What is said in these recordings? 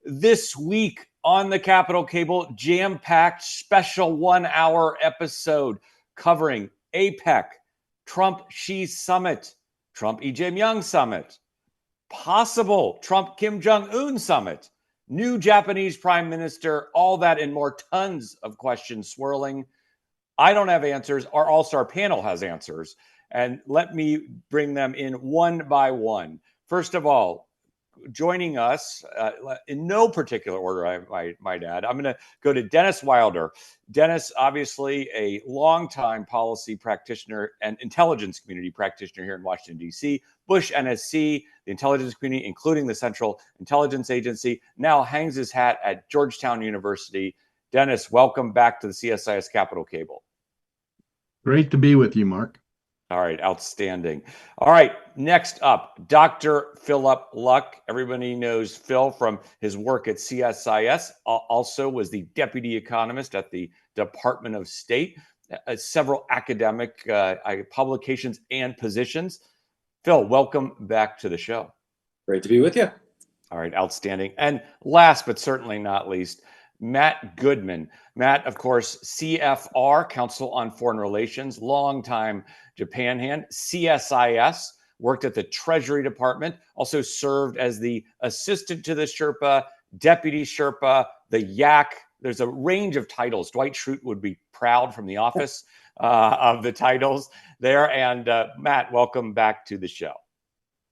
This week on the Capital Cable, jam-packed special 1-hour episode covering APEC, Trump-Xi Summit, Trump-Xi Jinping Summit, possible Trump-Kim Jong-un Summit, new Japanese Prime Minister, all that and more, tons of questions swirling. I don't have answers. Our all-star panel has answers. And let me bring them in one by one. First of all, joining us in no particular order, I might add, I'm going to go to Dennis Wilder. Dennis, obviously a longtime policy practitioner and intelligence community practitioner here in Washington, D.C. Bush NSC, the intelligence community, including the Central Intelligence Agency, now hangs his hat at Georgetown University. Dennis, welcome back to the CSIS Capital Cable. Great to be with you, Mark. All right, outstanding. All right, next up, Dr. Philip Luck. Everybody knows Phil from his work at CSIS, also was the deputy economist at the Department of State, several academic publications and positions. Phil, welcome back to the show. Great to be with you. All right, outstanding. And last but certainly not least, Matt Goodman. Matt, of course, CFR, Council on Foreign Relations, longtime Japan hand, CSIS, worked at the Treasury Department, also served as the assistant to the Sherpa, deputy Sherpa, the Yak. There's a range of titles. Dwight Schrute would be proud from The Office of the titles there. And Matt, welcome back to the show.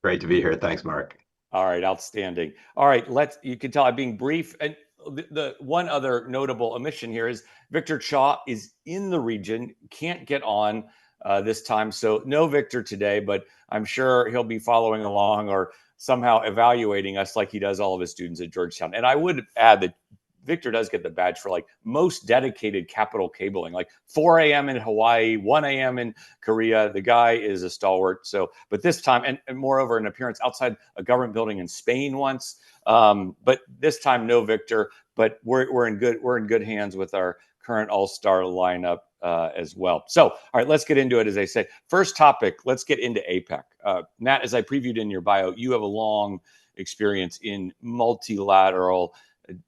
Great to be here. Thanks, Mark. All right, outstanding. All right, you can tell I'm being brief. And the one other notable omission here is Victor Cha is in the region, can't get on this time. So no Victor today, but I'm sure he'll be following along or somehow evaluating us like he does all of his students at Georgetown. And I would add that Victor does get the badge for like most dedicated capital cabling, like 4 a.m. in Hawaii, 1 a.m. in Korea. The guy is a stalwart. So, but this time, and moreover, an appearance outside a government building in Spain once. But this time, no Victor. But we're in good hands with our current all-star lineup as well. So, all right, let's get into it. As I say, first topic, let's get into APEC. Matt, as I previewed in your bio, you have a long experience in multilateral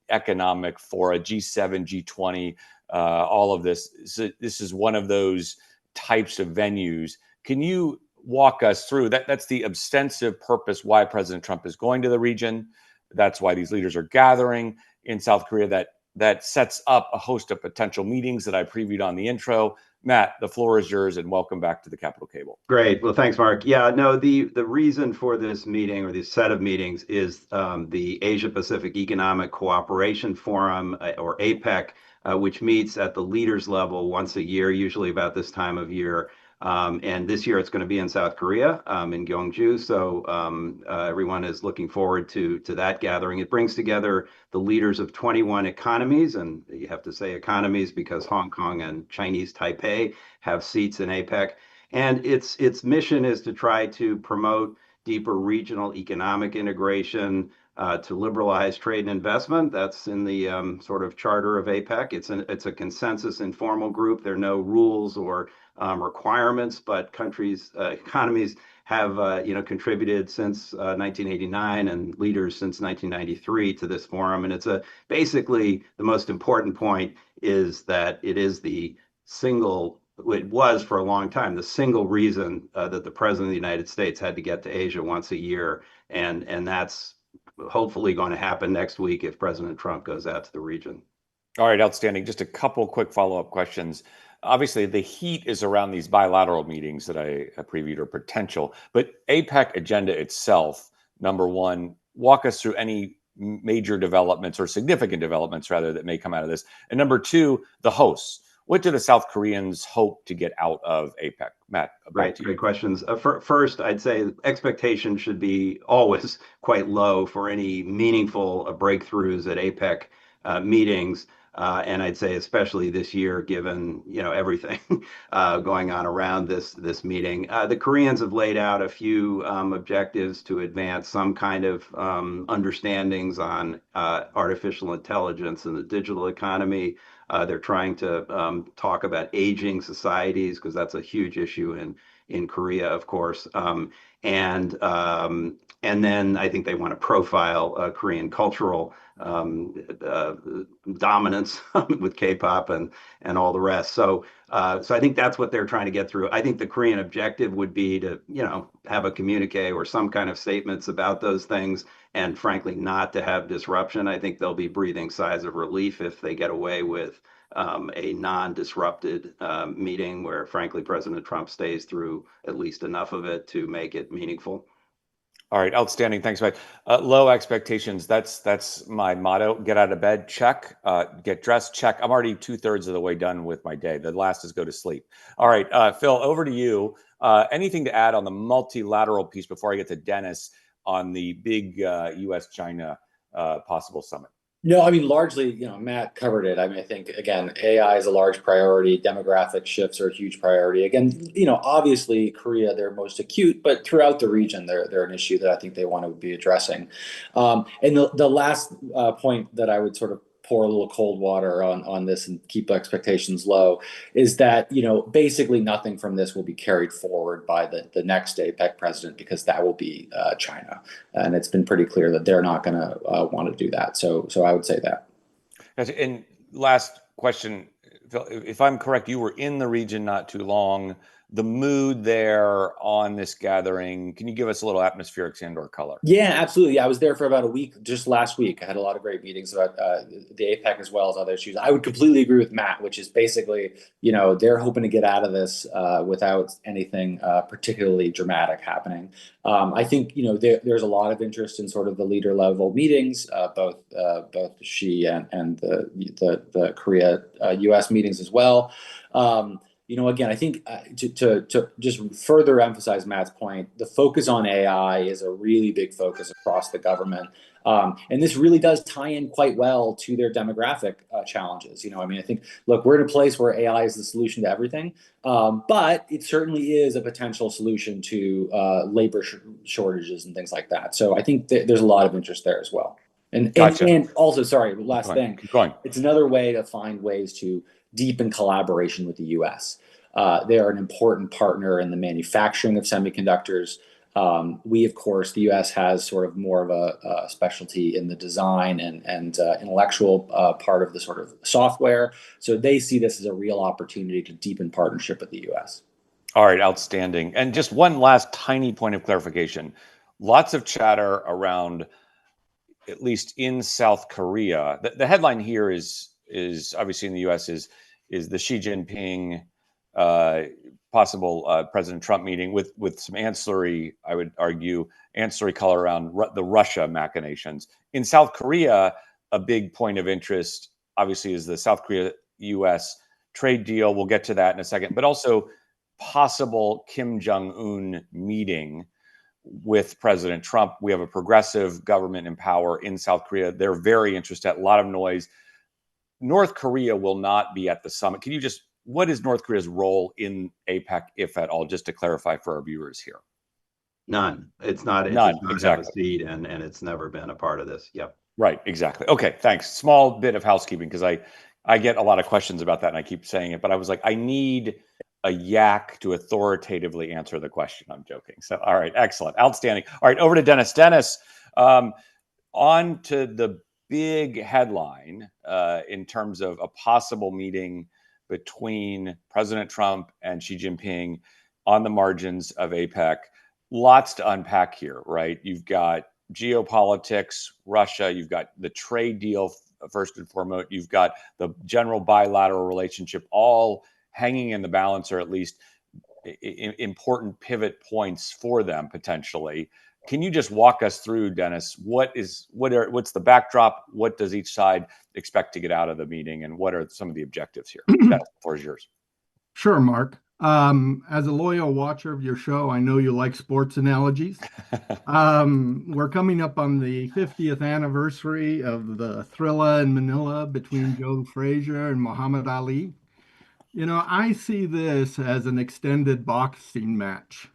economic fora, G7, G20, all of this. So this is one of those types of venues. Can you walk us through that? That's the ostensive purpose why President Trump is going to the region. That's why these leaders are gathering in South Korea. That sets up a host of potential meetings that I previewed on the intro. Matt, the floor is yours, and welcome back to the Capital Cable. Great. Well, thanks, Mark. Yeah, no, the reason for this meeting or this set of meetings is the Asia Pacific Economic Cooperation Forum, or APEC, which meets at the leaders level once a year, usually about this time of year. And this year it's going to be in South Korea, in Gyeongju. So everyone is looking forward to that gathering. It brings together the leaders of 21 economies, and you have to say economies because Hong Kong and Chinese Taipei have seats in APEC. And its mission is to try to promote deeper regional economic integration, to liberalize trade and investment. That's in the sort of charter of APEC. It's a consensus informal group. There are no rules or requirements, but economies have contributed since 1989 and leaders since 1993 to this forum. And it's basically the most important point is that it was for a long time the single reason that the President of the United States had to get to Asia once a year, and that's hopefully going to happen next week if President Trump goes out to the region. All right, outstanding. Just a couple quick follow-up questions. Obviously, the heat is around these bilateral meetings that I previewed or potential, but APEC agenda itself, number one, walk us through any major developments or significant developments, rather, that may come out of this. And number two, the hosts. What do the South Koreans hope to get out of APEC? Matt, right, great questions. First, I'd say expectations should be always quite low for any meaningful breakthroughs at APEC meetings. And I'd say especially this year, given everything going on around this meeting. The Koreans have laid out a few objectives to advance some kind of understandings on artificial intelligence and the digital economy. They're trying to talk about aging societies, because that's a huge issue in Korea, of course. And then I think they want to profile Korean cultural dominance with K-pop and all the rest. So I think that's what they're trying to get through. I think the Korean objective would be to, have a communique or some kind of statements about those things, and frankly, not to have disruption. I think they'll be breathing sighs of relief if they get away with a non-disrupted meeting where, frankly, President Trump stays through at least enough of it to make it meaningful. All right, outstanding. Thanks, Mike. Low expectations. That's my motto. Get out of bed, check. Get dressed, check. I'm already 2/3 of the way done with my day. The last is go to sleep. All right, Phil, over to you. Anything to add on the multilateral piece before I get to Dennis on the big U.S. China possible summit? No, I mean, largely, Matt covered it. I mean, I think, again, AI is a large priority. Demographic shifts are a huge priority. Again, obviously, Korea, they're most acute, but throughout the region, they're an issue that I think they want to be addressing. And the last point that I would sort of pour a little cold water on this and keep expectations low is that, basically nothing from this will be carried forward by the next APEC president, because that will be China. And it's been pretty clear that they're not going to want to do that. So I would say that. And last question, Phil, if I'm correct, you were in the region not too long. The mood there on this gathering, can you give us a little atmospherics and/or color? Yeah, absolutely. I was there for about a week, just last week. I had a lot of great meetings about the APEC as well as other issues. I would completely agree with Matt, which is basically, they're hoping to get out of this without anything particularly dramatic happening. I think, there's a lot of interest in sort of the leader level meetings, both Xi and the Korea U.S. meetings as well. Again, I think to just further emphasize Matt's point, the focus on AI is a really big focus across the government. And this really does tie in quite well to their demographic challenges. I think, look, we're in a place where AI is the solution to everything, but it certainly is a potential solution to labor shortages and things like that. So I think there's a lot of interest there as well. Gotcha. And also, sorry, last thing. Keep going. It's another way to find ways to deepen collaboration with the U.S. They are an important partner in the manufacturing of semiconductors. We, of course, the U.S. has sort of more of a specialty in the design and intellectual part of the sort of software. So they see this as a real opportunity to deepen partnership with the U.S. All right, outstanding. And just one last tiny point of clarification. Lots of chatter around, at least in South Korea. The headline here is obviously in the U.S. is the Xi Jinping possible President Trump meeting with some ancillary, I would argue, ancillary color around the Russia machinations. In South Korea, a big point of interest, obviously, is the South Korea-U.S. trade deal. We'll get to that in a second, but also possible Kim Jong-un meeting with President Trump. We have a progressive government in power in South Korea. They're very interested, a lot of noise. North Korea will not be at the summit. Can you what is North Korea's role in APEC, if at all, just to clarify for our viewers here? None. It's not. None, It does not exactly. have a seat, and it's never been a part of this. Yep. Right, exactly. Okay, thanks. Small bit of housekeeping, because I get a lot of questions about that, and I keep saying it, but I was like, I need a yak to authoritatively answer the question. I'm joking. So, all right, excellent, outstanding. All right, over to Dennis. Dennis, on to the big headline in terms of a possible meeting between President Trump and Xi Jinping on the margins of APEC. Lots to unpack here, right? You've got geopolitics, Russia, you've got the trade deal first and foremost, you've got the general bilateral relationship, all hanging in the balance, or at least important pivot points for them potentially. Can you just walk us through, Dennis, what's the backdrop? What does each side expect to get out of the meeting, and what are some of the objectives here? Dennis, the floor is yours. Sure, Mark. As a loyal watcher of your show, I know you like sports analogies. We're coming up on the 50th anniversary of the Thrilla in Manila between Joe Frazier and Muhammad Ali. I see this as an extended boxing match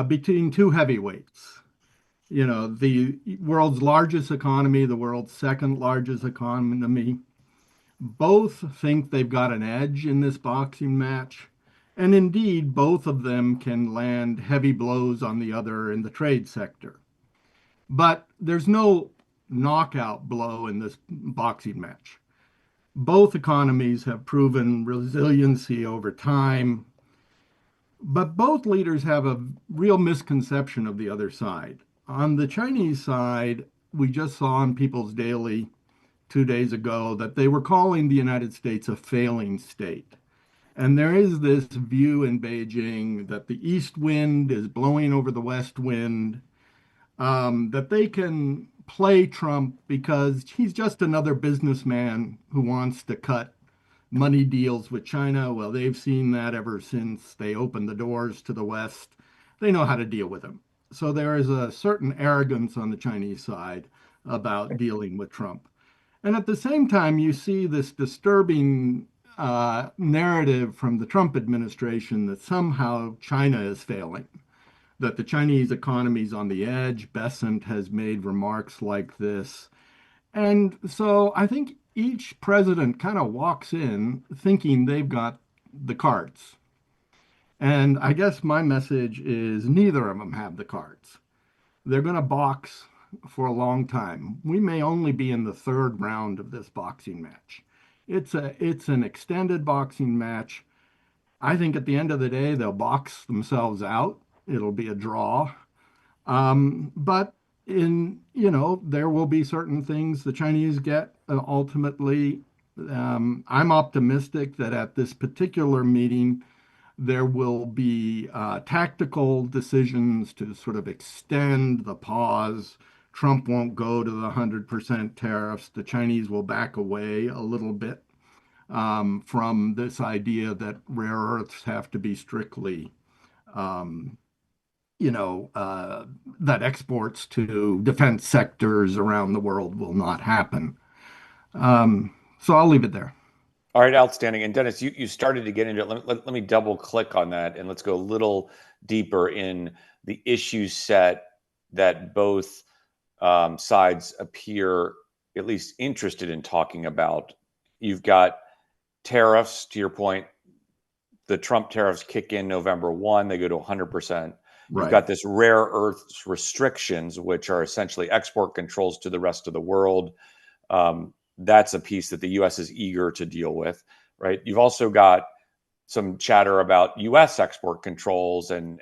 between two heavyweights. The world's largest economy, the world's second largest economy. Both think they've got an edge in this boxing match. And indeed, both of them can land heavy blows on the other in the trade sector. But there's no knockout blow in this boxing match. Both economies have proven resiliency over time, but both leaders have a real misconception of the other side. On the Chinese side, we just saw in People's Daily 2 days ago that they were calling the United States a failing state. And there is this view in Beijing that the east wind is blowing over the west wind, that they can play Trump because he's just another businessman who wants to cut money deals with China. Well, they've seen that ever since they opened the doors to the West. They know how to deal with him. So there is a certain arrogance on the Chinese side about dealing with Trump. And at the same time, you see this disturbing narrative from the Trump administration that somehow China is failing, that the Chinese economy is on the edge. Besant has made remarks like this. And so I think each president kind of walks in thinking they've got the cards. And I guess my message is neither of them have the cards. They're going to box for a long time. We may only be in the third round of this boxing match. It's an extended boxing match. I think at the end of the day, they'll box themselves out. It'll be a draw. But there will be certain things the Chinese get ultimately. I'm optimistic that at this particular meeting, there will be tactical decisions to sort of extend the pause. Trump won't go to the 100% tariffs. The Chinese will back away a little bit from this idea that rare earths have to be strictly that exports to defense sectors around the world will not happen. So I'll leave it there. All right, outstanding. And Dennis, you started to get into it. Let me double click on that and let's go a little deeper in the issue set that both sides appear at least interested in talking about. You've got tariffs, to your point. The Trump tariffs kick in November 1, they go to 100%. You've Right. got this rare earths restrictions, which are essentially export controls to the rest of the world. That's a piece that the U.S. is eager to deal with, right? You've also got some chatter about U.S. export controls and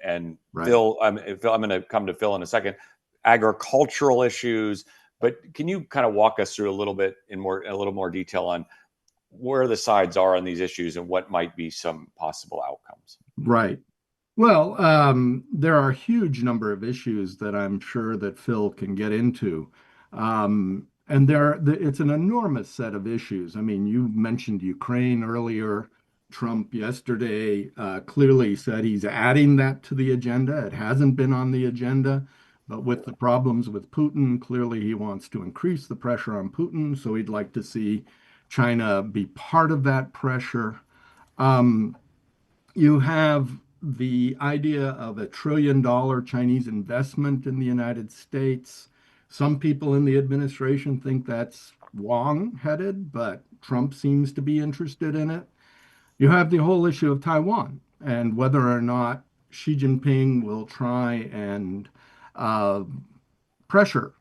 Right. Phil, I'm going to come to Phil in a second, agricultural issues. But can you kind of walk us through a little bit a little more detail on where the sides are on these issues and what might be some possible outcomes? Right. Well, there are a huge number of issues that I'm sure that Phil can get into. And it's an enormous set of issues. I mean, you mentioned Ukraine earlier. Trump yesterday clearly said he's adding that to the agenda. It hasn't been on the agenda, but with the problems with Putin, clearly he wants to increase the pressure on Putin. So he'd like to see China be part of that pressure. You have the idea of $1 trillion Chinese investment in the United States. Some people in the administration think that's wrong-headed, but Trump seems to be interested in it. You have the whole issue of Taiwan and whether or not Xi Jinping will try and pressure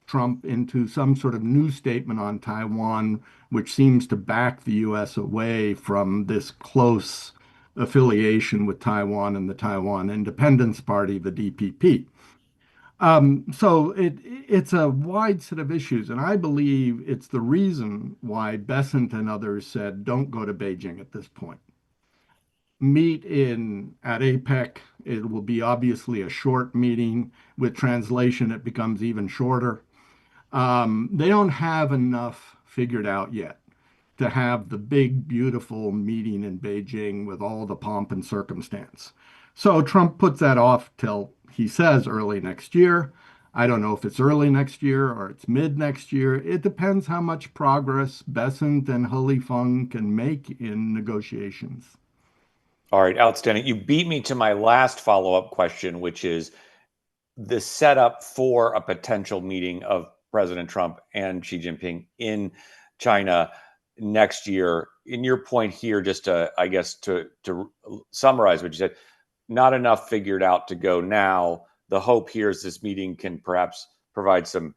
Trump into some sort of new statement on Taiwan, which seems to back the U.S. away from this close affiliation with Taiwan and the Taiwan Independence Party, the DPP. So it's a wide set of issues, and I believe it's the reason why Besant and others said, don't go to Beijing at this point. Meet at APEC. It will be obviously a short meeting. With translation, it becomes even shorter. They don't have enough figured out yet to have the big, beautiful meeting in Beijing with all the pomp and circumstance. So Trump puts that off till he says early next year. I don't know if it's early next year or it's mid next year. It depends how much progress Besant and He Feng can make in negotiations. All right, outstanding. You beat me to my last follow-up question, which is the setup for a potential meeting of President Trump and Xi Jinping in China. next year. In your point here, just to, I guess, to summarize what you said, not enough figured out to go now. The hope here is this meeting can perhaps provide some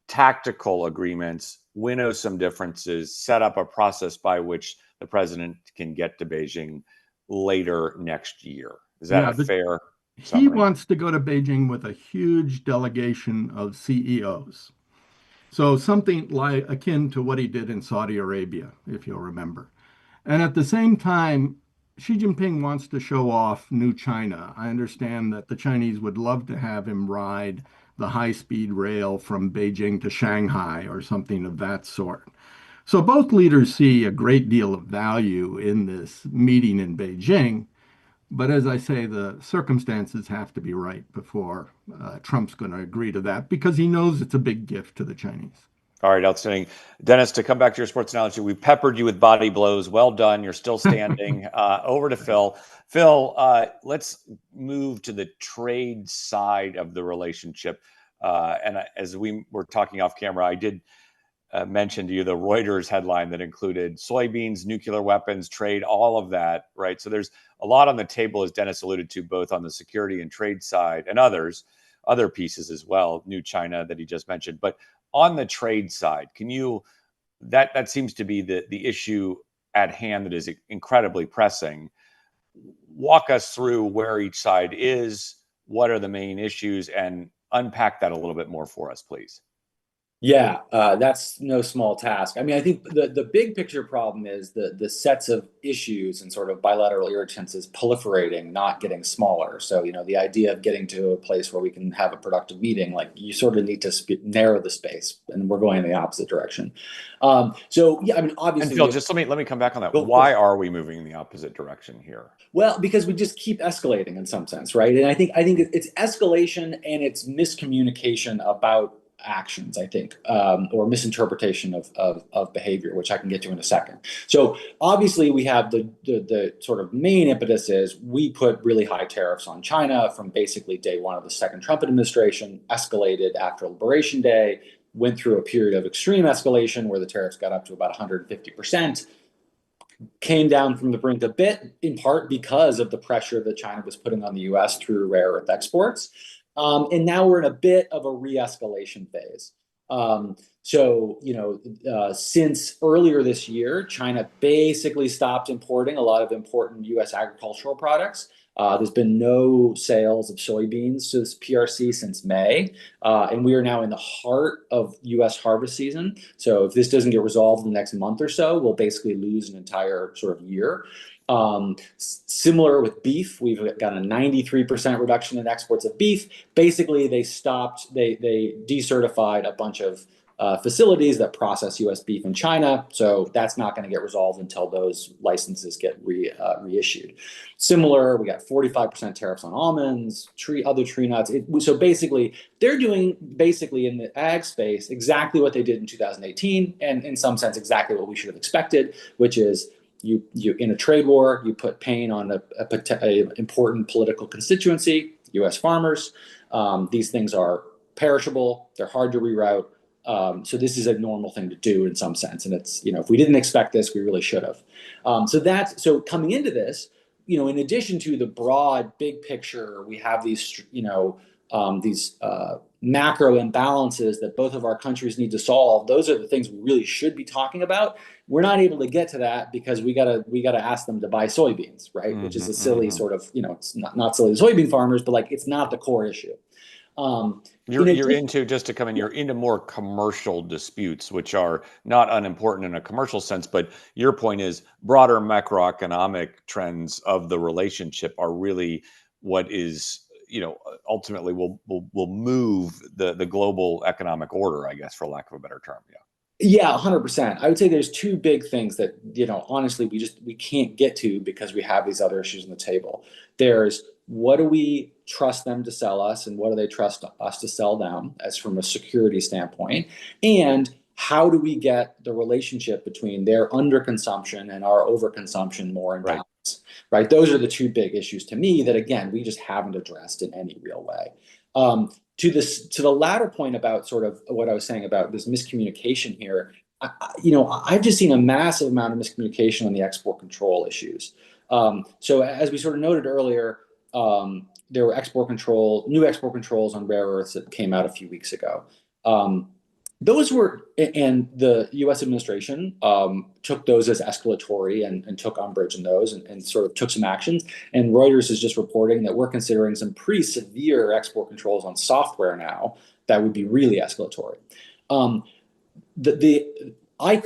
tactical agreements, winnow some differences, set up a process by which the president can get to Beijing later next year. Is that a fair summary? He wants to go to Beijing with a huge delegation of CEOs. So something like akin to what he did in Saudi Arabia, if you'll remember. And at the same time, Xi Jinping wants to show off new China. I understand that the Chinese would love to have him ride the high-speed rail from Beijing to Shanghai or something of that sort. So both leaders see a great deal of value in this meeting in Beijing. But as I say, the circumstances have to be right before Trump's going to agree to that, because he knows it's a big gift to the Chinese. All right, outstanding. Dennis, to come back to your sports analogy, we peppered you with body blows. Well done. You're still standing. Over to Phil. Phil, let's move to the trade side of the relationship. And as we were talking off camera, I did mention to you the Reuters headline that included soybeans, nuclear weapons, trade, all of that, right? So there's a lot on the table, as Dennis alluded to, both on the security and trade side and other pieces as well, new China that he just mentioned. But on the trade side, can you, that seems to be the issue at hand that is incredibly pressing. Walk us through where each side is, what are the main issues, and unpack that a little bit more for us, please. Yeah, that's no small task. I mean, I think the big picture problem is the sets of issues and sort of bilateral irritants is proliferating, not getting smaller. So, the idea of getting to a place where we can have a productive meeting, like you sort of need to narrow the space, and we're going in the opposite direction. So, yeah, I mean, obviously. And Phil, just let me come back on that. Why are we moving in the opposite direction here? Well, because we just keep escalating in some sense, right? And I think it's escalation and it's miscommunication about actions, I think, or misinterpretation of behavior, which I can get to in a second. So obviously we have the sort of main impetus is we put really high tariffs on China from basically day one of the second Trump administration, escalated after Liberation Day, went through a period of extreme escalation where the tariffs got up to about 150%, came down from the brink a bit, in part because of the pressure that China was putting on the US through rare earth exports. And now we're in a bit of a re-escalation phase. Since earlier this year, China basically stopped importing a lot of important US agricultural products. There's been no sales of soybeans to this PRC since May. And we are now in the heart of US harvest season. So if this doesn't get resolved in the next month or so, we'll basically lose an entire sort of year. Similar with beef, we've got a 93% reduction in exports of beef. Basically, they decertified a bunch of facilities that process U.S. beef in China. So that's not going to get resolved until those licenses get reissued. Similar, we got 45% tariffs on almonds, other tree nuts. So basically, they're doing in the ag space exactly what they did in 2018, and in some sense, exactly what we should have expected, which is you in a trade war, you put pain on a important political constituency, U.S. farmers. These things are perishable. They're hard to reroute. So this is a normal thing to do in some sense. And it's, if we didn't expect this, we really should have. So coming into this, in addition to the broad big picture, we have these, these macro imbalances that both of our countries need to solve. Those are the things we really should be talking about. We're not able to get to that because we gotta ask them to buy soybeans, right? Which is a silly sort of, it's not silly to soybean farmers, but it's not the core issue. You're into more commercial disputes, which are not unimportant in a commercial sense, but your point is broader macroeconomic trends of the relationship are really what is, ultimately will move the global economic order, I guess, for lack of a better term. Yeah. Yeah, 100%. I would say there's two big things that, honestly, we can't get to because we have these other issues on the table. There's what do we trust them to sell us, and what do they trust us to sell them as from a security standpoint? And how do we get the relationship between their underconsumption and our overconsumption more in balance? Right? Those are the two big issues to me that, again, we just haven't addressed in any real way. To the latter point about sort of what I was saying about this miscommunication here, I've just seen a massive amount of miscommunication on the export control issues. So as we sort of noted earlier, there were new export controls on rare earths that came out a few weeks ago. Those were, and the U.S. administration took those as escalatory and took umbrage in those and sort of took some actions. And Reuters is just reporting that we're considering some pretty severe export controls on software now that would be really escalatory.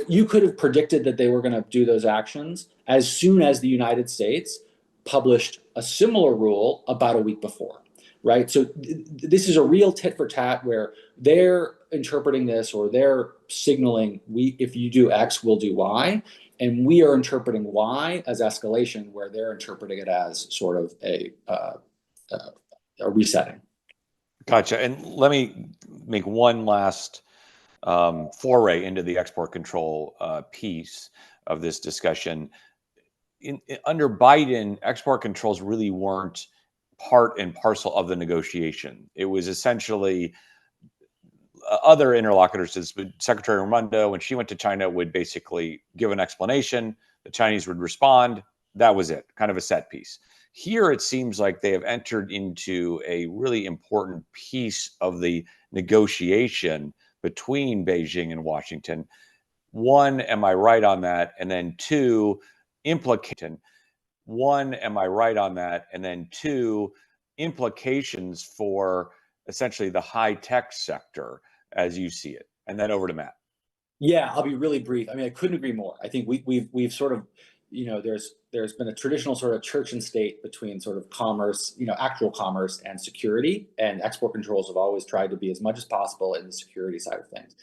You could have predicted that they were going to do those actions as soon as the United States published a similar rule about a week before, right? So this is a real tit for tat where they're interpreting this, or they're signaling, if you do X, we'll do Y. And we are interpreting Y as escalation, where they're interpreting it as sort of a resetting. Gotcha. And let me make one last foray into the export control piece of this discussion. Under Biden, export controls really weren't part and parcel of the negotiation. It was essentially other interlocutors. Secretary Raimondo, when she went to China, would basically give an explanation. The Chinese would respond. That was it, kind of a set piece. Here, it seems like they have entered into a really important piece of the negotiation between Beijing and Washington. One, am I right on that? And then two, implication. One, am I right on that? And then two, implications for essentially the high tech sector as you see it. And then over to Matt. Yeah, I'll be really brief. I mean, I couldn't agree more. I think we've sort of, there's been a traditional sort of church and state between sort of commerce, actual commerce and security, and export controls have always tried to be as much as possible in the security side of things.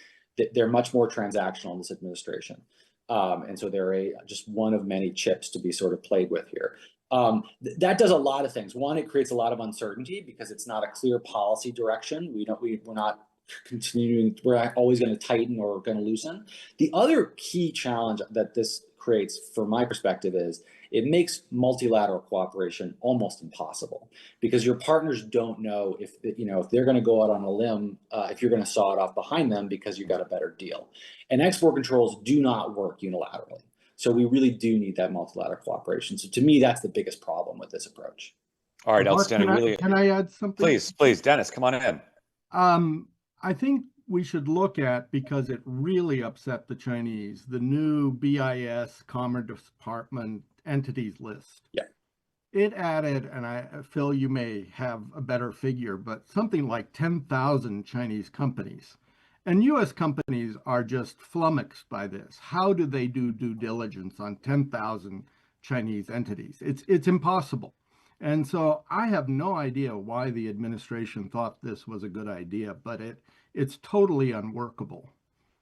They're much more transactional in this administration. And so they're just one of many chips to be sort of played with here. That does a lot of things. One, it creates a lot of uncertainty because it's not a clear policy direction. We're not continuing, we're always going to tighten or going to loosen. The other key challenge that this creates, from my perspective, is it makes multilateral cooperation almost impossible, because your partners don't know if they're going to go out on a limb, if you're going to saw it off behind them because you got a better deal. And export controls do not work unilaterally. So we really do need that multilateral cooperation. So to me, that's the biggest problem with this approach. All right, outstanding. Can I add something? Please, Dennis, come on in. I think we should look at, because it really upset the Chinese, the new BIS Commerce Department entities list. Yeah. It added, and Phil, you may have a better figure, but something like 10,000 Chinese companies. And U.S. companies are just flummoxed by this. How do they do due diligence on 10,000 Chinese entities? It's impossible. And so I have no idea why the administration thought this was a good idea, but it's totally unworkable.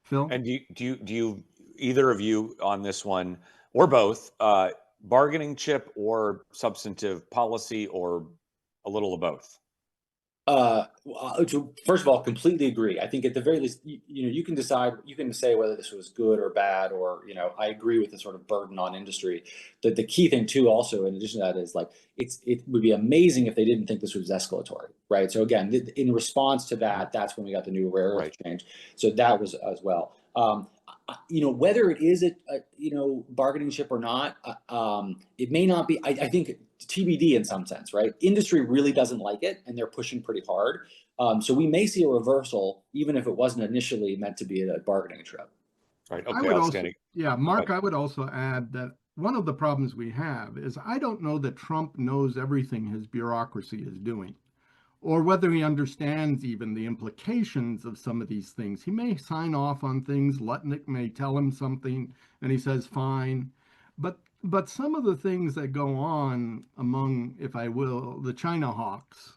Phil? And do you either of you on this one, or both, bargaining chip or substantive policy, or a little of both? First of all, completely agree. I think at the very least, you can decide, you can say whether this was good or bad, or, I agree with the sort of burden on industry. The key thing too, also, in addition to that, is like, it would be amazing if they didn't think this was escalatory, right? So again, in response to that, that's when we got the new rare earth change. So that was as well. Whether it is a bargaining chip or not, it may not be. I think TBD in some sense, right? Industry really doesn't like it, and they're pushing pretty hard. So we may see a reversal, even if it wasn't initially meant to be a bargaining chip. Right. Okay. Outstanding. Mark, I would also add that one of the problems we have is I don't know that Trump knows everything his bureaucracy is doing, or whether he understands even the implications of some of these things. He may sign off on things, Lutnick may tell him something, and he says, fine. But some of the things that go on among, if I will, the China hawks,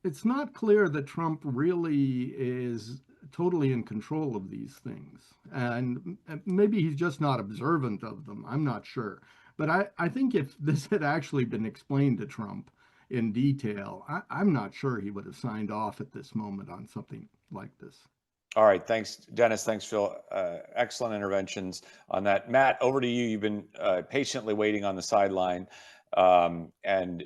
it's not clear that Trump really is totally in control of these things. And maybe he's just not observant of them. I'm not sure. But I think if this had actually been explained to Trump in detail, I'm not sure he would have signed off at this moment on something like this. All right. Thanks, Dennis. Thanks, Phil. Excellent interventions on that. Matt, over to you. You've been patiently waiting on the sideline. And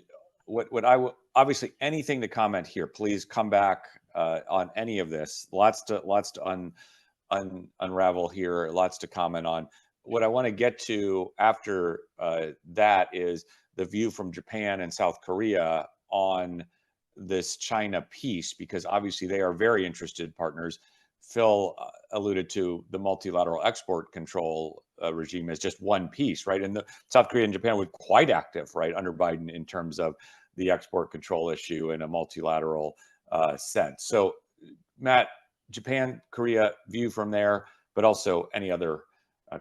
obviously, anything to comment here, please come back on any of this. Lots to unravel here. Lots to comment on. What I want to get to after that is the view from Japan and South Korea on this China piece, because obviously they are very interested partners. Phil alluded to the multilateral export control regime as just one piece, right? And the South Korea and Japan were quite active, right, under Biden in terms of the export control issue in a multilateral sense. So, Matt, Japan, Korea view from there, but also any other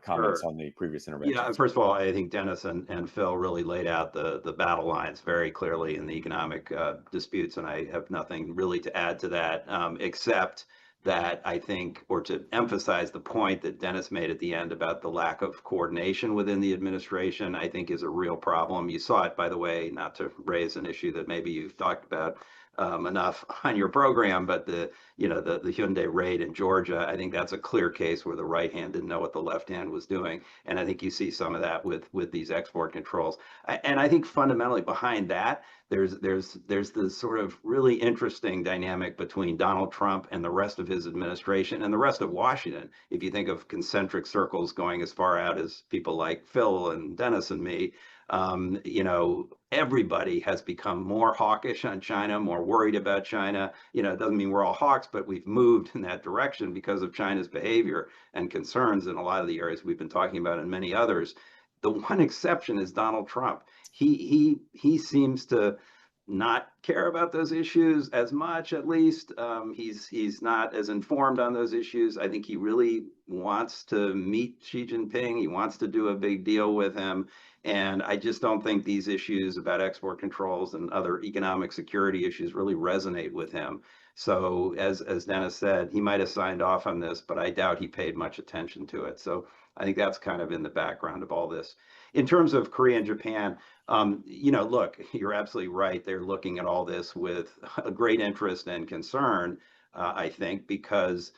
comments Sure. on the previous Yeah, interventions? first of all, I think Dennis and Phil really laid out the battle lines very clearly in the economic disputes, and I have nothing really to add to that, except that I think, or to emphasize the point that Dennis made at the end about the lack of coordination within the administration, I think is a real problem. You saw it, by the way, not to raise an issue that maybe you've talked about enough on your program, but the Hyundai raid in Georgia, I think that's a clear case where the right hand didn't know what the left hand was doing. And I think you see some of that with these export controls. And I think fundamentally behind that, there's this sort of really interesting dynamic between Donald Trump and the rest of his administration and the rest of Washington. If you think of concentric circles going as far out as people like Phil and Dennis and me, everybody has become more hawkish on China, more worried about China. It doesn't mean we're all hawks, but we've moved in that direction because of China's behavior and concerns in a lot of the areas we've been talking about and many others. The one exception is Donald Trump. He seems to not care about those issues as much, at least. He's not as informed on those issues. I think he really wants to meet Xi Jinping. He wants to do a big deal with him. And I just don't think these issues about export controls and other economic security issues really resonate with him. So as Dennis said, he might have signed off on this, but I doubt he paid much attention to it. So I think that's kind of in the background of all this. In terms of Korea and Japan, look, you're absolutely right. They're looking at all this with a great interest and concern, I think, because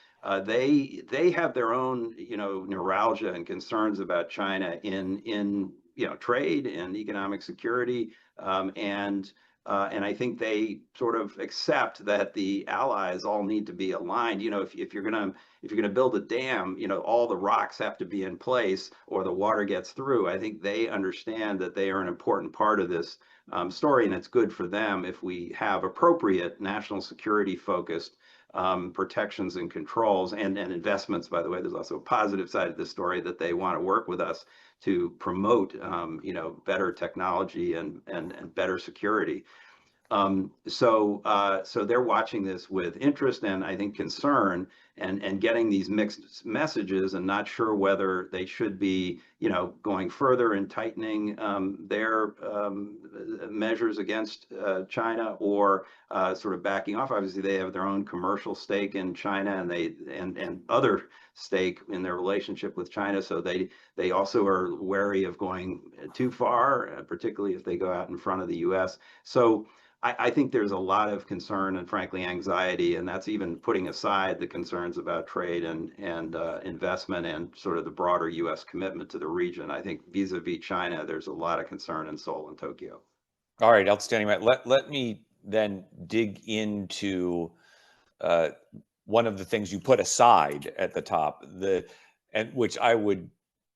they have their own, neuralgia and concerns about China in trade and economic security, and I think they sort of accept that the allies all need to be aligned. If you're gonna build a dam, all the rocks have to be in place or the water gets through. I think they understand that they are an important part of this story, and it's good for them if we have appropriate national security focused protections and controls and investments. By the way, there's also a positive side of this story that they want to work with us to promote, better technology and better security. So they're watching this with interest and I think concern, and getting these mixed messages and not sure whether they should be, going further and tightening their measures against China, or sort of backing off. Obviously, they have their own commercial stake in China, and other stake in their relationship with China. So they also are wary of going too far, particularly if they go out in front of the U.S. So I think there's a lot of concern and frankly anxiety, and that's even putting aside the concerns about trade and investment and sort of the broader U.S. commitment to the region. I think vis-a-vis China, there's a lot of concern in Seoul and Tokyo. All right, outstanding, Matt. Let me then dig into one of the things you put aside at the top, and which I would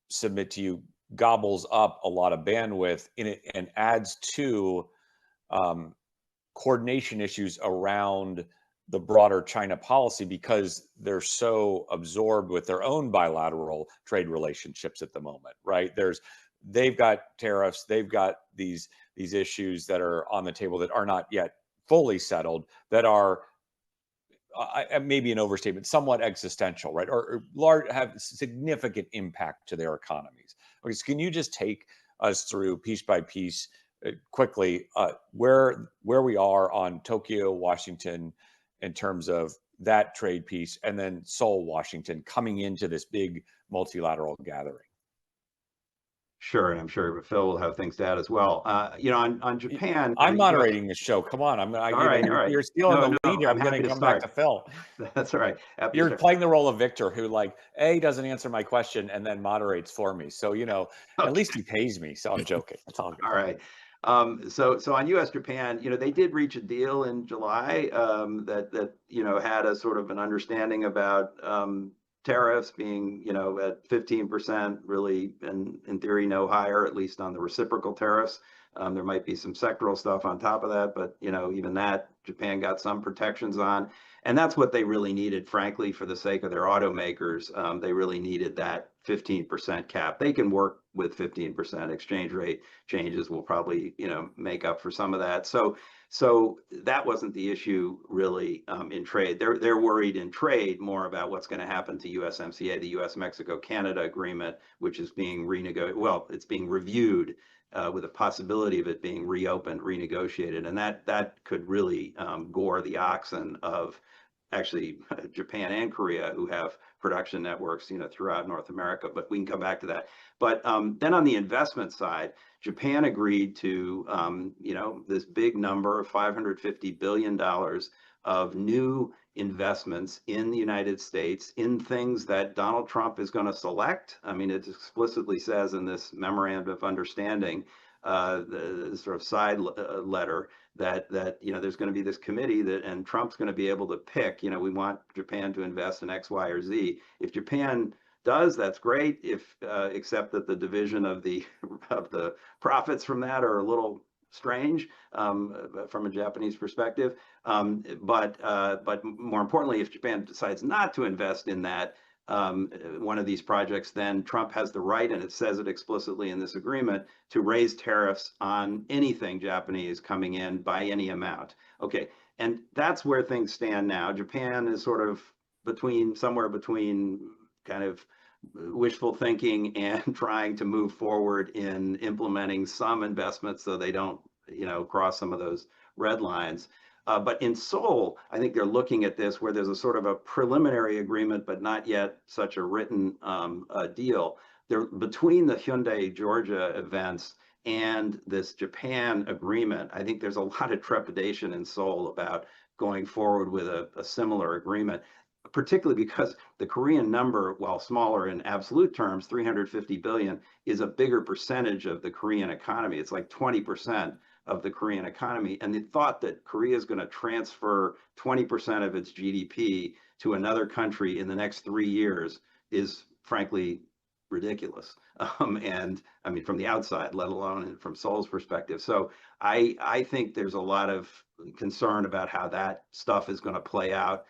submit to you gobbles up a lot of bandwidth in it and adds to coordination issues around the broader China policy, because they're so absorbed with their own bilateral trade relationships at the moment, right? They've got tariffs, they've got these issues that are on the table that are not yet fully settled, that are maybe an overstatement, somewhat existential, right? Or have significant impact to their economies. Okay, so can you just take us through piece by piece quickly where we are on Tokyo, Washington, in terms of that trade piece, and then Seoul, Washington, coming into this big multilateral gathering? Sure, and I'm sure Phil will have things to add as well. On Japan, I'm moderating the show. Come on, all right. You're stealing the lead here. I'm I'm going happy to to come back start. to Phil. That's all right. You're playing the role of Victor, who doesn't answer my question and then moderates for me. So at least he pays me. So I'm joking. That's all good. All right. So on U.S. Japan, they did reach a deal in July that had a sort of an understanding about tariffs being, at 15%, really, in theory, no higher, at least on the reciprocal tariffs. There might be some sectoral stuff on top of that, but even that Japan got some protections on, and that's what they really needed, frankly, for the sake of their automakers. They really needed that 15% cap. They can work with 15%. Exchange rate changes will probably make up for some of that. So that wasn't the issue really in trade. They're worried in trade more about what's going to happen to USMCA, the U.S. Mexico-Canada agreement, which is being renegotiated. Well, it's being reviewed with a possibility of it being reopened, renegotiated, and that could really gore the oxen of actually Japan and Korea, who have production networks throughout North America. But we can come back to that. But then on the investment side, Japan agreed to this big number of $550 billion of new investments in the United States in things that Donald Trump is going to select. I mean, it explicitly says in this memorandum of understanding, the sort of side letter, that there's going to be this committee and Trump's going to be able to pick. We want Japan to invest in X, Y, or Z. If Japan does, that's great. If except that the division of the profits from that are a little strange from a Japanese perspective. But more importantly, if Japan decides not to invest in that one of these projects, then Trump has the right, and it says it explicitly in this agreement, to raise tariffs on anything Japanese coming in by any amount. Okay, and that's where things stand now. Japan is sort of somewhere between kind of wishful thinking and trying to move forward in implementing some investments so they don't, cross some of those red lines. But in Seoul, I think they're looking at this where there's a sort of a preliminary agreement, but not yet such a written deal. Between the Hyundai Georgia events and this Japan agreement, I think there's a lot of trepidation in Seoul about going forward with a similar agreement, particularly because the Korean number, while smaller in absolute terms, 350 billion, is a bigger percentage of the Korean economy. It's like 20% of the Korean economy. And the thought that Korea is going to transfer 20% of its GDP to another country in the next 3 years is frankly ridiculous. And I mean, from the outside, let alone from Seoul's perspective. So I think there's a lot of concern about how that stuff is going to play out.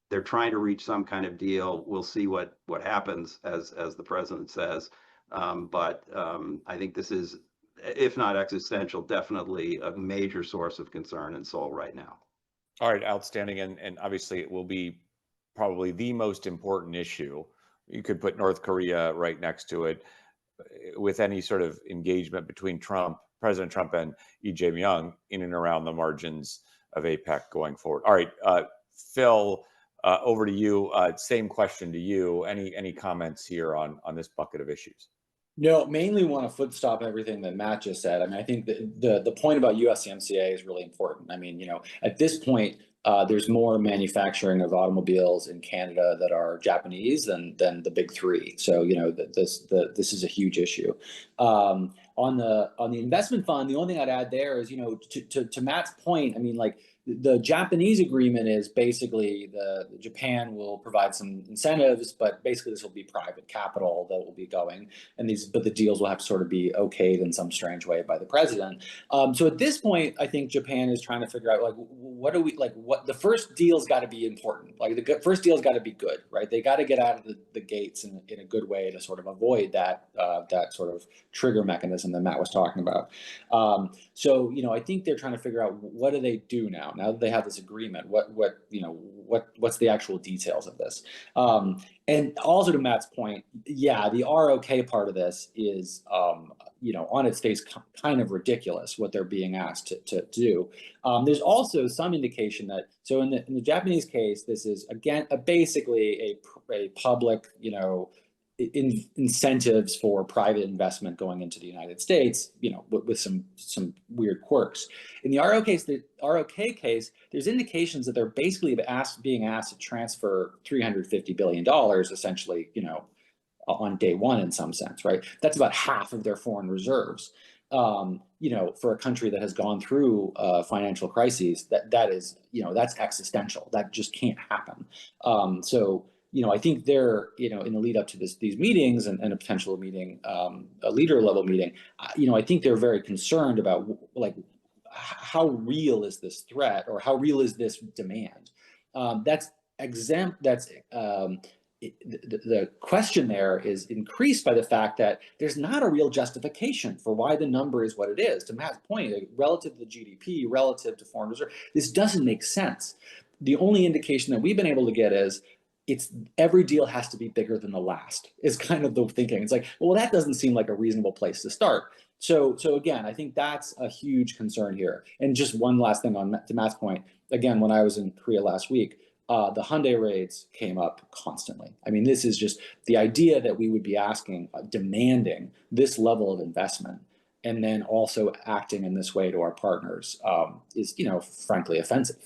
They're trying to reach some kind of deal. We'll see what happens, as the president says. But I think this is, if not existential, definitely a major source of concern in Seoul right now. All right, outstanding. And obviously it will be probably the most important issue. You could put North Korea right next to it with any sort of engagement between President Trump and Lee Jae-myung in and around the margins of APEC going forward. All right, Phil, over to you. Same question to you. Any comments here on this bucket of issues? No, mainly want to foot stop everything that Matt just said. I mean, I think the point about USMCA is really important. I mean, at this point, there's more manufacturing of automobiles in Canada that are Japanese than the big three. So, this is a huge issue. On the investment fund, the only thing I'd add there is, to Matt's point, I mean, like, the Japanese agreement is basically the Japan will provide some incentives, but basically this will be private capital that will be going, but the deals will have to sort of be okayed in some strange way by the president. So at this point, I think Japan is trying to figure out, like, what the first deal's got to be important. Like, the first deal's got to be good, right? They got to get out of the gates in a good way to sort of avoid that sort of trigger mechanism that Matt was talking about. So I think they're trying to figure out, what do they do now that they have this agreement. What's the actual details of this? And also, to Matt's point, yeah, the ROK part of this is on its face kind of ridiculous, what they're being asked to do. There's also some indication that, so in the Japanese case, this is again basically a public incentives for private investment going into the United States, with some weird quirks. In the ROK case, there's indications that they're basically being asked to transfer $350 billion, essentially, on day one in some sense, right? That's about half of their foreign reserves. For a country that has gone through financial crises, that is, that's existential. That just can't happen. So I think they're, in the lead up to these meetings and a potential meeting, a leader level meeting, I think they're very concerned about like how real is this threat or how real is this demand? That's the question there is increased by the fact that there's not a real justification for why the number is what it is. To Matt's point, relative to the GDP, relative to foreign reserve, this doesn't make sense. The only indication that we've been able to get is every deal has to be bigger than the last, is kind of the thinking. It's like, well, that doesn't seem like a reasonable place to start. So again, I think that's a huge concern here. And just one last thing to Matt's point. Again, when I was in Korea last week, the Hyundai raids came up constantly. I mean, this is just the idea that we would be demanding this level of investment, and then also acting in this way to our partners is, frankly, offensive.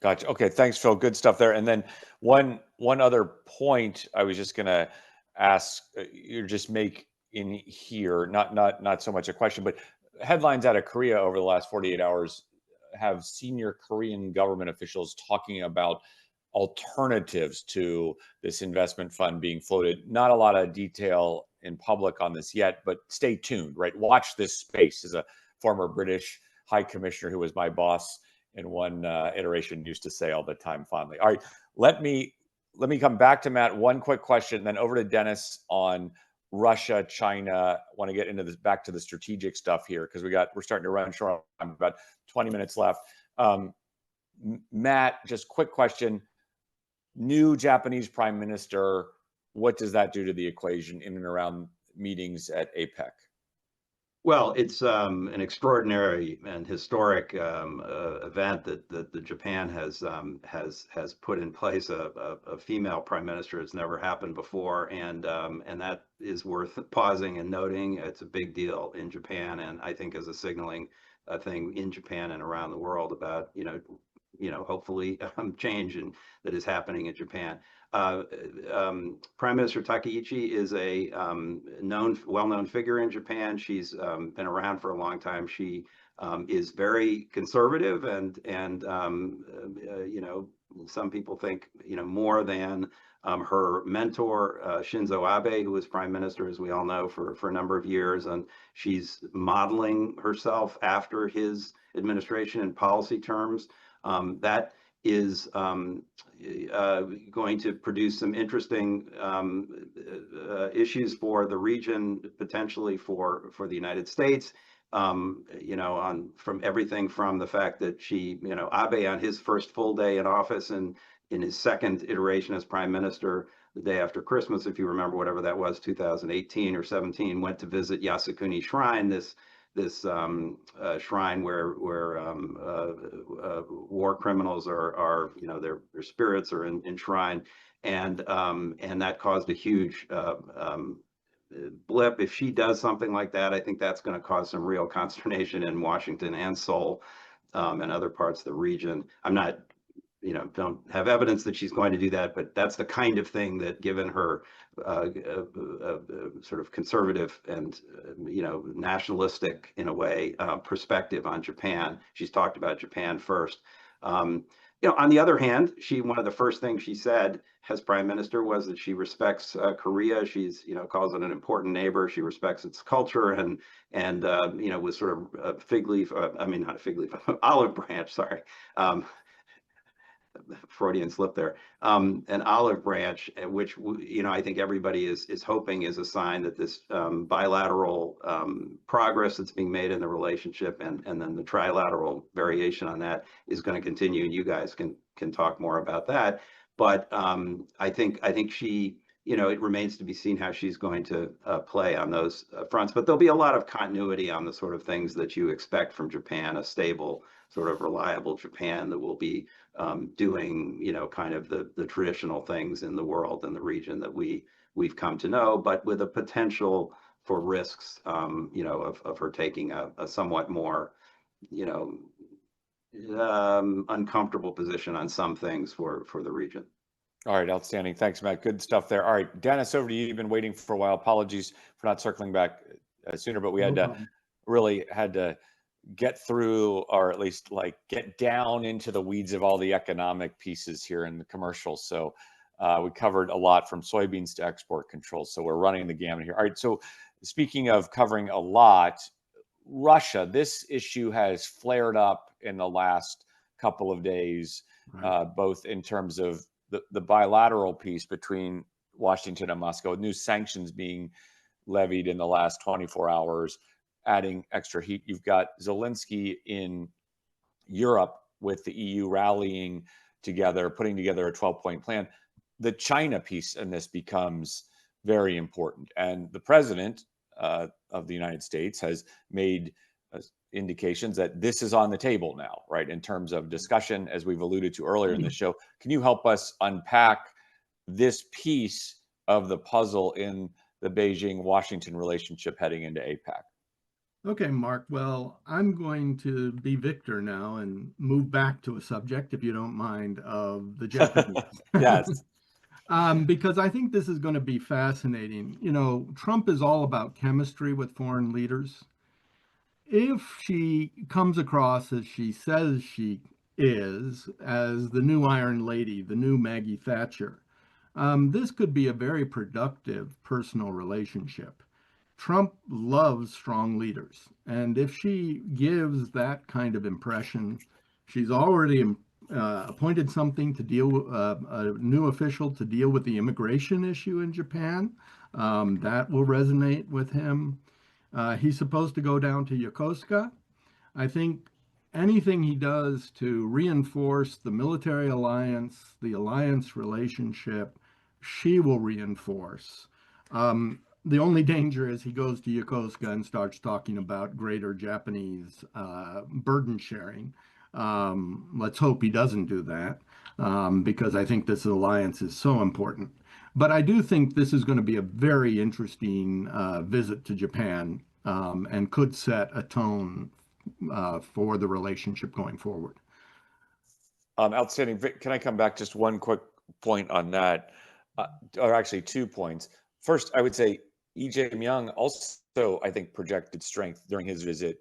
Gotcha. Okay, thanks, Phil. Good stuff there. And then one other point I was just going to ask you just make in here, not so much a question, but headlines out of Korea over the last 48 hours have senior Korean government officials talking about alternatives to this investment fund being floated. Not a lot of detail in public on this yet, but stay tuned, right? Watch this space. As a former British High Commissioner who was my boss in one iteration used to say all the time fondly. All right, let me come back to Matt. One quick question, then over to Dennis on Russia, China. Want to get into this, back to the strategic stuff here, because we're starting to run short on about 20 minutes left. Matt, just quick question. New Japanese prime minister, what does that do to the equation in and around meetings at APEC? Well, it's an extraordinary and historic event that Japan has put in place. A female prime minister has never happened before, and that is worth pausing and noting. It's a big deal in Japan, and I think as a signaling thing in Japan and around the world about hopefully change that is happening in Japan. Prime Minister Takaichi is a well-known figure in Japan. She's been around for a long time. She is very conservative, and some people think more than her mentor Shinzo Abe, who was prime minister, as we all know, for a number of years, and she's modeling herself after his administration in policy terms. That is going to produce some interesting issues for the region, potentially for the United States. From everything from the fact that Abe on his first full day in office and in his second iteration as prime minister, the day after Christmas, if you remember, whatever that was, 2018 or 17, went to visit Yasukuni Shrine, this shrine where war criminals are their spirits are enshrined, and that caused a huge blip. If she does something like that, I think that's going to cause some real consternation in Washington and Seoul and other parts of the region. I'm not, don't have evidence that she's going to do that, but that's the kind of thing that, given her sort of conservative and nationalistic in a way perspective on Japan. She's talked about Japan first. On the other hand, one of the first things she said as prime minister was that she respects Korea. She's calls it an important neighbor. She respects its culture and was sort of a fig leaf. I mean, not a fig leaf, olive branch. Sorry. Freudian slip there. An olive branch, which I think everybody is hoping is a sign that this bilateral progress that's being made in the relationship, and then the trilateral variation on that, is going to continue. And you guys can talk more about that. But I think she, it remains to be seen how she's going to play on those fronts. But there'll be a lot of continuity on the sort of things that you expect from Japan, a stable, sort of reliable Japan that will be doing, kind of the traditional things in the world and the region that we've come to know, but with a potential for risks, of her taking a somewhat more, uncomfortable position on some things for the region. All right, outstanding. Thanks, Matt. Good stuff there. All right, Dennis, over to you. You've been waiting for a while. Apologies for not circling back sooner, but we had to get through, or at least get down into the weeds of all the economic pieces here in the commercials. So We covered a lot from soybeans to export controls. So we're running the gamut here. All right. So speaking of covering a lot, Russia, this issue has flared up in the last couple of days, both in terms of the bilateral piece between Washington and Moscow, new sanctions being levied in the last 24 hours, adding extra heat. You've got Zelensky in Europe with the EU rallying together, putting together a 12-point plan. The China piece in this becomes very important. And the president of the United States has made indications that this is on the table now, right, in terms of discussion, as we've alluded to earlier in the show. Can you help us unpack this piece of the puzzle in the Beijing-Washington relationship heading into APEC? Okay, Mark. Well, I'm going to be Victor now and move back to a subject, if you don't mind, of the Japanese. Yes. Because I think this is going to be fascinating. You know, Trump is all about chemistry with foreign leaders. If she comes across as she says she is, as the new Iron Lady, the new Maggie Thatcher, this could be a very productive personal relationship. Trump loves strong leaders. And if she gives that kind of impression, she's already appointed something to deal, a new official to deal with the immigration issue in Japan. That will resonate with him. He's supposed to go down to Yokosuka. I think anything he does to reinforce the military alliance, the alliance relationship, she will reinforce. The only danger is he goes to Yokosuka and starts talking about greater Japanese burden sharing. Let's hope he doesn't do that, because I think this alliance is so important. But I do think this is going to be a very interesting visit to Japan, and could set a tone for the relationship going forward. Outstanding. Vic, can I come back just one quick point on that? Or actually 2 points. First, I would say E.J. Myung also, I think, projected strength during his visit,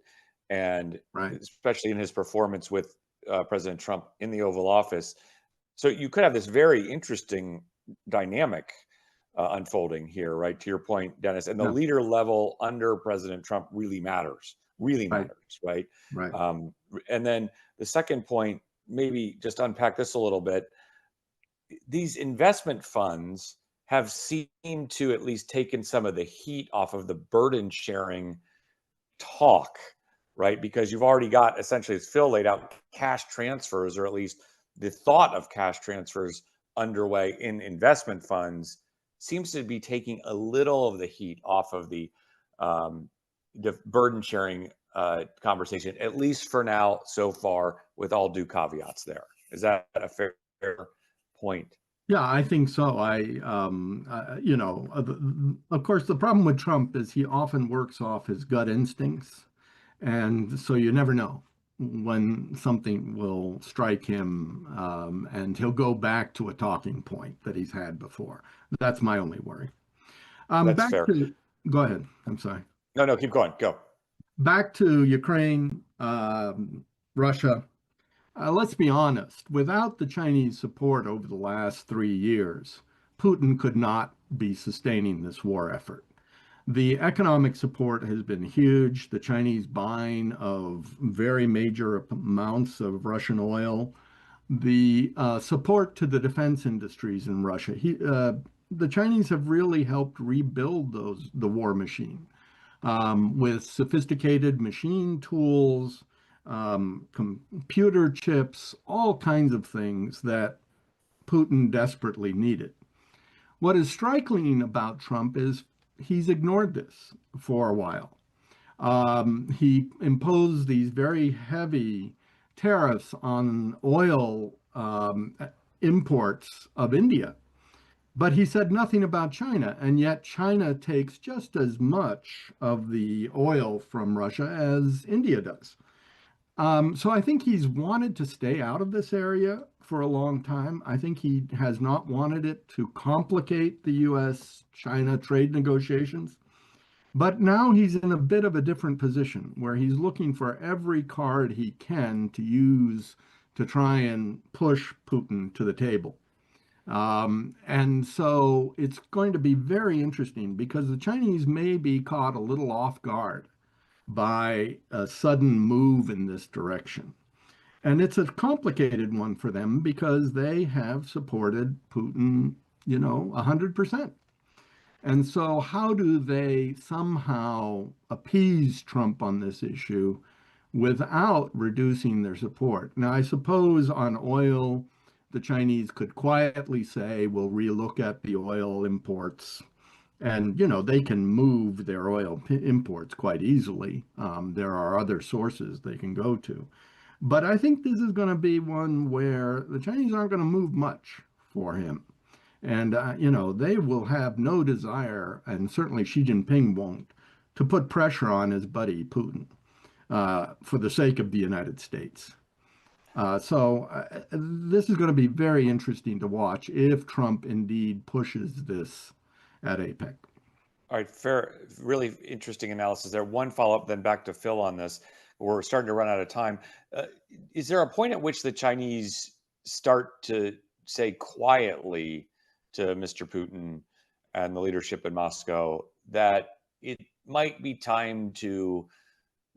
and especially in his performance with President Trump in the Oval Office. So you could have this very interesting dynamic unfolding here, right? To your point, Dennis, and the leader level under President Trump really matters, right? Right. And then the second point, maybe just unpack this a little bit. These investment funds have seemed to at least taken some of the heat off of the burden sharing talk, right? Because you've already got, essentially, as Phil laid out, cash transfers, or at least the thought of cash transfers underway in investment funds seems to be taking a little of the heat off of the burden sharing conversation, at least for now, so far, with all due caveats there. Is that a fair point? Yeah, I think so. You know, of course, the problem with Trump is he often works off his gut instincts. And so you never know when something will strike him, and he'll go back to a talking point that he's had before. That's my only worry. That's fair. Go ahead. I'm sorry. No, keep going. Go. Back to Ukraine, Russia. Let's be honest, without the Chinese support over the last 3 years, Putin could not be sustaining this war effort. The economic support has been huge. The Chinese buying of very major amounts of Russian oil, the support to the defense industries in Russia. The Chinese have really helped rebuild the war machine, with sophisticated machine tools, computer chips, all kinds of things that Putin desperately needed. What is striking about Trump is he's ignored this for a while. He imposed these very heavy tariffs on oil imports of India, but he said nothing about China, and yet China takes just as much of the oil from Russia as India does. So I think he's wanted to stay out of this area for a long time. I think he has not wanted it to complicate the U.S. China trade negotiations. But now he's in a bit of a different position where he's looking for every card he can to use to try and push Putin to the table. And so it's going to be very interesting because the Chinese may be caught a little off guard by a sudden move in this direction. And it's a complicated one for them because they have supported Putin, 100%. And so, how do they somehow appease Trump on this issue without reducing their support? Now, I suppose on oil, the Chinese could quietly say, we'll relook at the oil imports. And, they can move their oil imports quite easily. There are other sources they can go to. But I think this is going to be one where the Chinese aren't going to move much for him. And, they will have no desire, and certainly Xi Jinping won't, to put pressure on his buddy Putin for the sake of the United States. So this is going to be very interesting to watch if Trump indeed pushes this at APEC. All right, fair, really interesting analysis there. One follow-up, then back to Phil on this. We're starting to run out of time. Is there a point at which the Chinese start to say quietly to Mr. Putin and the leadership in Moscow that it might be time to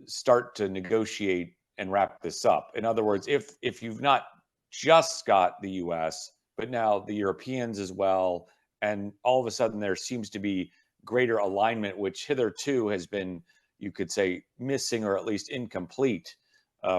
start to negotiate and wrap this up? In other words, if you've not just got the US, but now the Europeans as well, and all of a sudden there seems to be greater alignment, which hitherto has been, you could say, missing or at least incomplete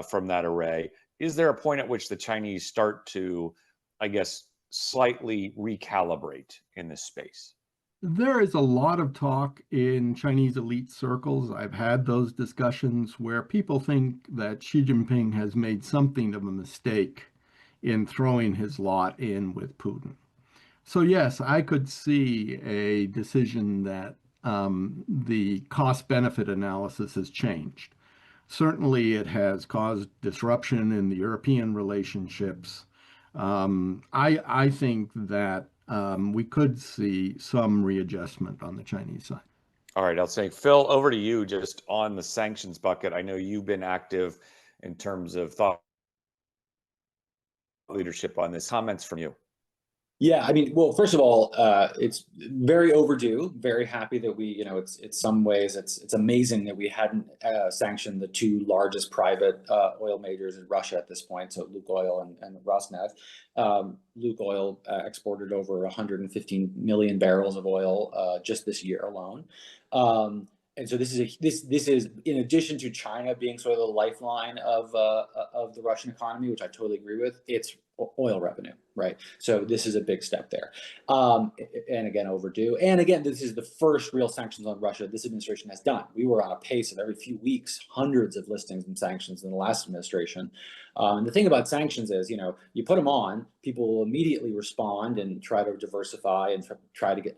from that array. Is there a point at which the Chinese start to, I guess, slightly recalibrate in this space? There is a lot of talk in Chinese elite circles. I've had those discussions where people think that Xi Jinping has made something of a mistake in throwing his lot in with Putin. So yes, I could see a decision that the cost-benefit analysis has changed. Certainly, it has caused disruption in the European relationships. I think that we could see some readjustment on the Chinese side. All right, I'll say, Phil, over to you just on the sanctions bucket. I know you've been active in terms of thought leadership on this. Comments from you. Yeah, I mean, well, first of all, it's very overdue. Very happy that we, it's some ways it's amazing that we hadn't sanctioned the two largest private oil majors in Russia at this point. So Lukoil and Rosneft. Lukoil exported over 115 million barrels of oil just this year alone. And so this is in addition to China being sort of the lifeline of the Russian economy, which I totally agree with. It's oil revenue, right? So this is a big step there. And again, overdue. And again, this is the first real sanctions on Russia this administration has done. We were on a pace of every few weeks, hundreds of listings and sanctions in the last administration. And the thing about sanctions is, you put them on, people will immediately respond and try to diversify and try to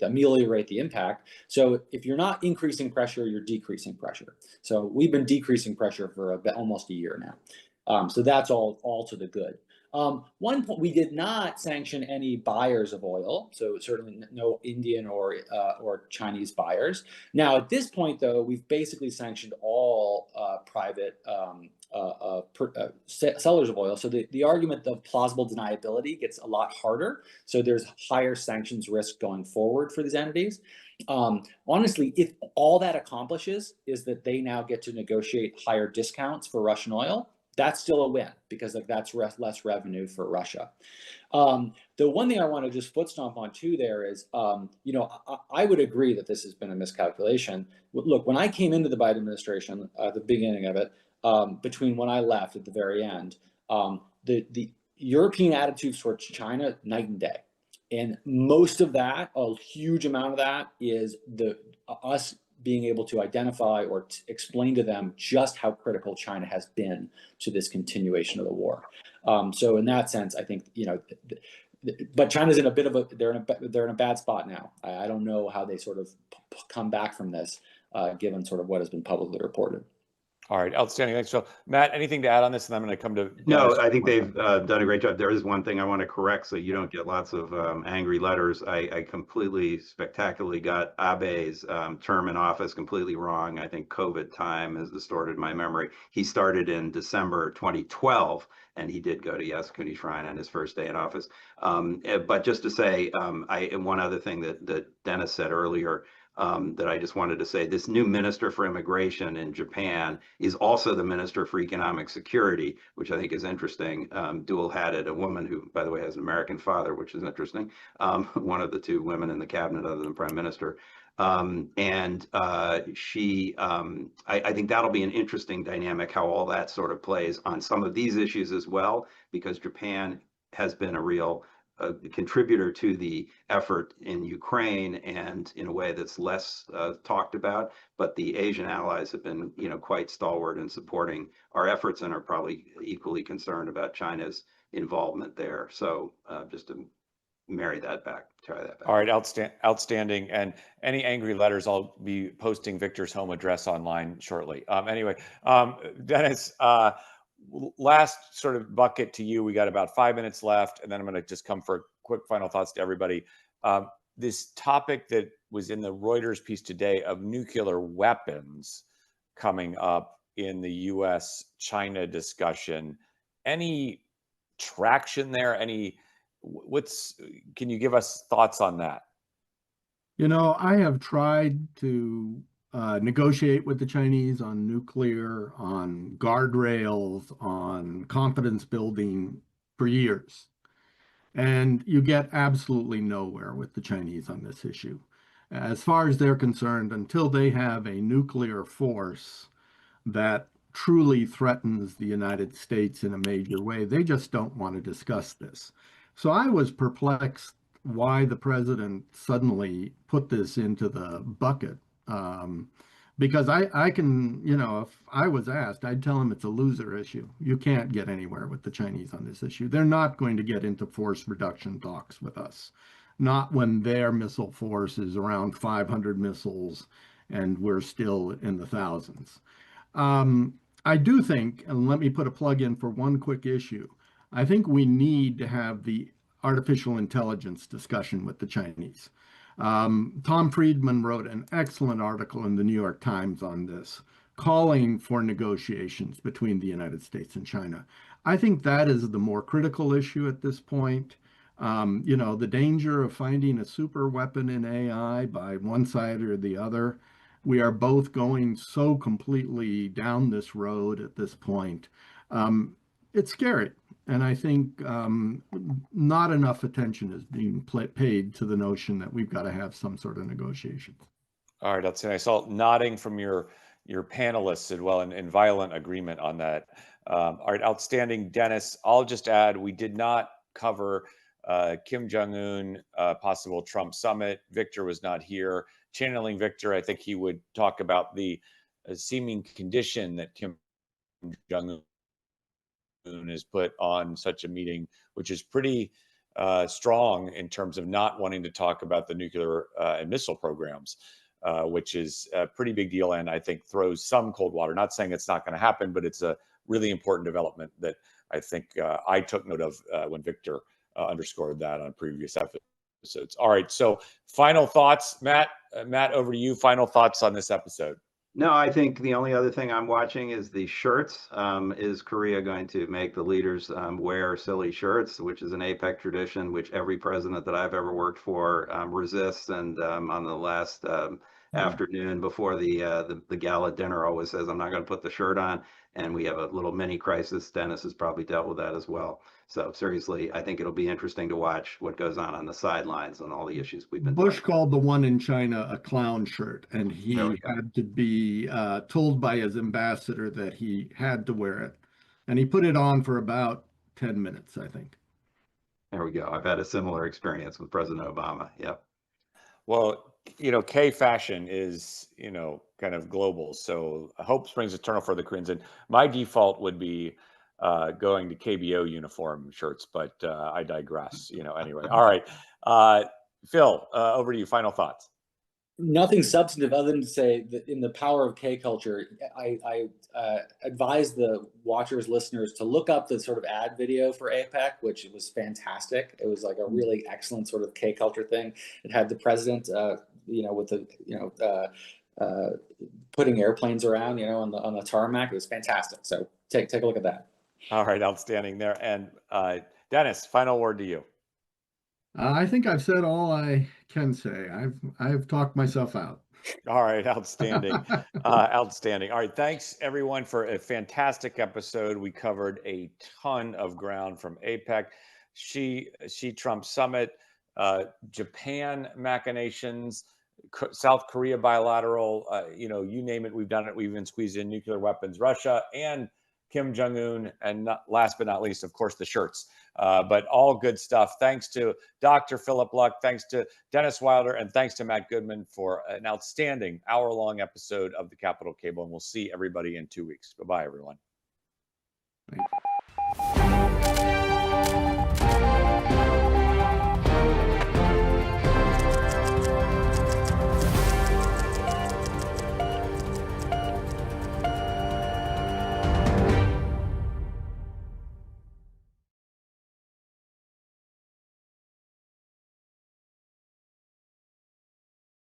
ameliorate the impact. So if you're not increasing pressure, you're decreasing pressure. So we've been decreasing pressure for almost a year now. So that's all to the good. One point, we did not sanction any buyers of oil, so certainly no Indian or Chinese buyers. Now, at this point, though, we've basically sanctioned all private sellers of oil. So the argument of plausible deniability gets a lot harder. So there's higher sanctions risk going forward for these entities. Honestly, if all that accomplishes is that they now get to negotiate higher discounts for Russian oil, that's still a win because that's less revenue for Russia. The one thing I want to just foot stomp on too there is, I would agree that this has been a miscalculation. Look, when I came into the Biden administration at the beginning of it, between when I left at the very end, the European attitudes towards China, night and day. And most of that, a huge amount of that is us being able to identify or explain to them just how critical China has been to this continuation of the war. So in that sense, I think, but China's in a bit of they're in a bad spot now. I don't know how they sort of come back from this, given sort of what has been publicly reported. All right, outstanding. Thanks, Phil. Matt, anything to add on this? And I'm going to come to No, Dennis. I think they've done a great job. There is one thing I want to correct so you don't get lots of angry letters. I completely spectacularly got Abe's term in office completely wrong. I think COVID time has distorted my memory. He started in December 2012, and he did go to Yasukuni Shrine on his first day in office. But just to say, and one other thing that Dennis said earlier, that I just wanted to say, this new minister for immigration in Japan is also the minister for economic security, which I think is interesting. Dual-hatted, a woman who, by the way, has an American father, which is interesting. One of the two women in the cabinet other than prime minister. I think that'll be an interesting dynamic, how all that sort of plays on some of these issues as well, because Japan has been a real contributor to the effort in Ukraine, and in a way that's less talked about. But the Asian allies have been, quite stalwart in supporting our efforts, and are probably equally concerned about China's involvement there. So just to tie that back. All right, outstanding. And any angry letters, I'll be posting Victor's home address online shortly. Anyway, Dennis, last sort of bucket to you. We got about 5 minutes left, and then I'm going to just come for quick final thoughts to everybody. This topic that was in the Reuters piece today of nuclear weapons coming up in the U.S. China discussion. Any traction there? Can you give us thoughts on that? I have tried to negotiate with the Chinese on nuclear, on guardrails, on confidence building for years. And you get absolutely nowhere with the Chinese on this issue. As far as they're concerned, until they have a nuclear force that truly threatens the United States in a major way, they just don't want to discuss this. So I was perplexed why the president suddenly put this into the bucket. Because I can, if I was asked, I'd tell him it's a loser issue. You can't get anywhere with the Chinese on this issue. They're not going to get into force reduction talks with us. Not when their missile force is around 500 missiles and we're still in the thousands. I do think, and let me put a plug in for one quick issue, I think we need to have the artificial intelligence discussion with the Chinese. Tom Friedman wrote an excellent article in the New York Times on this, calling for negotiations between the United States and China. I think that is the more critical issue at this point. The danger of finding a super weapon in AI by one side or the other. We are both going so completely down this road at this point. It's scary. And I think not enough attention is being paid to the notion that we've got to have some sort of negotiations. All right, that's I saw nodding from your panelists as well, in violent agreement on that. All right, outstanding, Dennis. I'll just add, we did not cover Kim Jong-un, possible Trump summit. Victor was not here. Channeling Victor, I think he would talk about the seeming condition that Kim Jong-un is put on such a meeting, which is pretty strong in terms of not wanting to talk about the nuclear and missile programs, which is a pretty big deal, and I think throws some cold water. Not saying it's not going to happen, but it's a really important development that I think I took note of when Victor underscored that on previous episodes. All right, so final thoughts, Matt. Matt, over to you. Final thoughts on this episode. No, I think the only other thing I'm watching is the shirts. Is Korea going to make the leaders wear silly shirts, which is an APEC tradition, which every president that I've ever worked for resists. And on the last afternoon before the gala dinner, always says, "I'm not going to put the shirt on." And we have a little mini crisis. Dennis has probably dealt with that as well. So seriously, I think it'll be interesting to watch what goes on the sidelines and all the issues we've been. Bush called the one in China a clown shirt, and he had to be told by his ambassador that he had to wear it. And he put it on for about 10 minutes, I think. There we go. I've had a similar experience with President Obama. Yep. Well, K fashion is, kind of global. So hope springs eternal for the Koreans. And my default would be going to KBO uniform shirts, but I digress, anyway. All right. Phil, over to you. Final thoughts. Nothing substantive other than to say that in the power of K culture, I advise the watchers, listeners to look up the sort of ad video for APEC, which was fantastic. It was like a really excellent sort of K culture thing. It had the president, with the, putting airplanes around, on the tarmac. It was fantastic. So take a look at that. All right, outstanding there. And Dennis, final word to you. I think I've said all I can say. I've talked myself out. All right, outstanding. Outstanding. All right, thanks everyone for a fantastic episode. We covered a ton of ground from APEC, Xi-Trump summit, Japan machinations, South Korea bilateral, you name it, we've done it. We've even squeezed in nuclear weapons, Russia, and Kim Jong-un, and last but not least, of course, the shirts. But all good stuff. Thanks to Dr. Philip Luck, thanks to Dennis Wilder, and thanks to Matt Goodman for an outstanding hour-long episode of the Capital Cable. And we'll see everybody in 2 weeks. Bye-bye, everyone. Thank you.